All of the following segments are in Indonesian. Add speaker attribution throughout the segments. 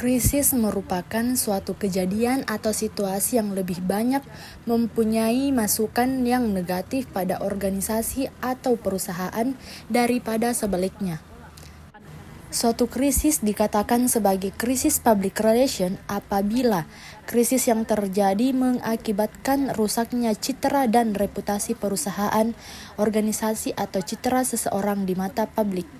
Speaker 1: Krisis merupakan suatu kejadian atau situasi yang lebih banyak mempunyai masukan yang negatif pada organisasi atau perusahaan daripada sebaliknya. Suatu krisis dikatakan sebagai krisis public relation apabila krisis yang terjadi mengakibatkan rusaknya citra dan reputasi perusahaan, organisasi atau citra seseorang di mata publik.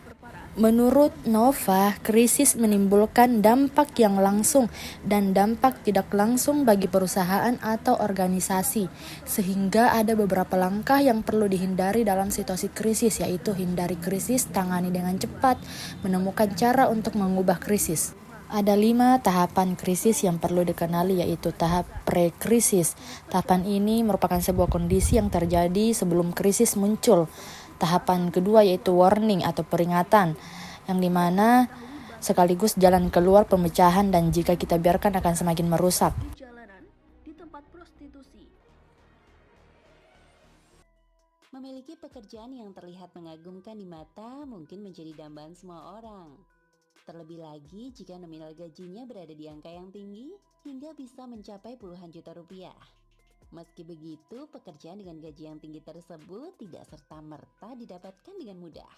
Speaker 1: Menurut Nova, krisis menimbulkan dampak yang langsung dan dampak tidak langsung bagi perusahaan atau organisasi, sehingga ada beberapa langkah yang perlu dihindari dalam situasi krisis, yaitu hindari krisis, tangani dengan cepat, menemukan cara untuk mengubah krisis. Ada 5 tahapan krisis yang perlu dikenali, yaitu tahap pre-krisis. Tahapan ini merupakan sebuah kondisi yang terjadi sebelum krisis muncul. Tahapan kedua yaitu warning atau peringatan, yang dimana sekaligus jalan keluar pemecahan dan jika kita biarkan akan semakin merusak.
Speaker 2: Jalanan di tempat prostitusi.
Speaker 3: Memiliki pekerjaan yang terlihat mengagumkan di mata mungkin menjadi dambaan semua orang. Terlebih lagi jika nominal gajinya berada di angka yang tinggi hingga bisa mencapai puluhan juta rupiah. Meski begitu, pekerjaan dengan gaji yang tinggi tersebut tidak serta-merta didapatkan dengan mudah.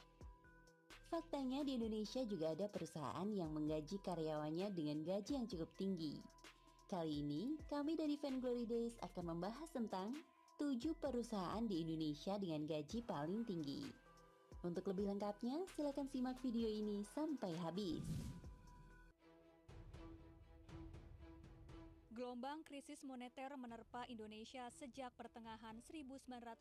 Speaker 3: Faktanya di Indonesia juga ada perusahaan yang menggaji karyawannya dengan gaji yang cukup tinggi. Kali ini, kami dari Fan Glory Days akan membahas tentang 7 perusahaan di Indonesia dengan gaji paling tinggi. Untuk lebih lengkapnya, silakan simak video ini sampai habis.
Speaker 4: Gelombang krisis moneter menerpa Indonesia sejak pertengahan 1997.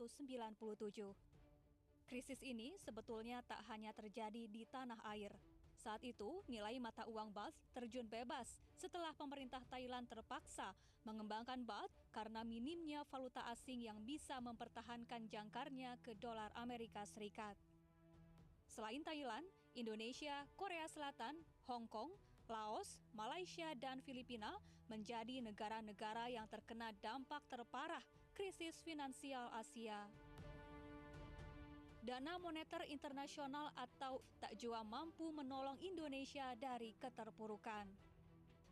Speaker 4: Krisis ini sebetulnya tak hanya terjadi di tanah air. Saat itu, nilai mata uang baht terjun bebas setelah pemerintah Thailand terpaksa mengembangkan baht karena minimnya valuta asing yang bisa mempertahankan jangkarnya ke dolar Amerika Serikat. Selain Thailand, Indonesia, Korea Selatan, Hong Kong, Laos, Malaysia, dan Filipina menjadi negara-negara yang terkena dampak terparah krisis finansial Asia. Dana Moneter Internasional atau tak jua mampu menolong Indonesia dari keterpurukan.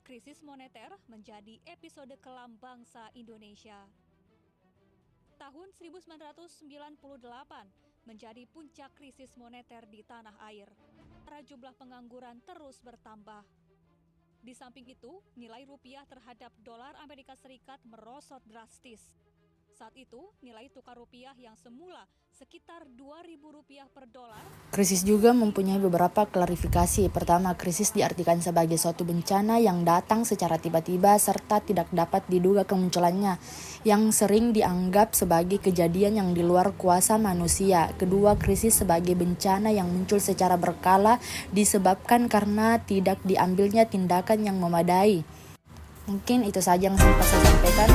Speaker 4: Krisis moneter menjadi episode kelam bangsa Indonesia. Tahun 1998 menjadi puncak krisis moneter di tanah air. Jumlah pengangguran terus bertambah. Di samping itu, nilai rupiah terhadap dolar Amerika Serikat merosot drastis. Saat itu, nilai tukar rupiah yang semula sekitar Rp2.000 per dolar.
Speaker 1: Krisis juga mempunyai beberapa klarifikasi. Pertama, krisis diartikan sebagai suatu bencana yang datang secara tiba-tiba serta tidak dapat diduga kemunculannya, yang sering dianggap sebagai kejadian yang di luar kuasa manusia. Kedua, krisis sebagai bencana yang muncul secara berkala disebabkan karena tidak diambilnya tindakan yang memadai. Mungkin itu saja yang sempat saya sampaikan.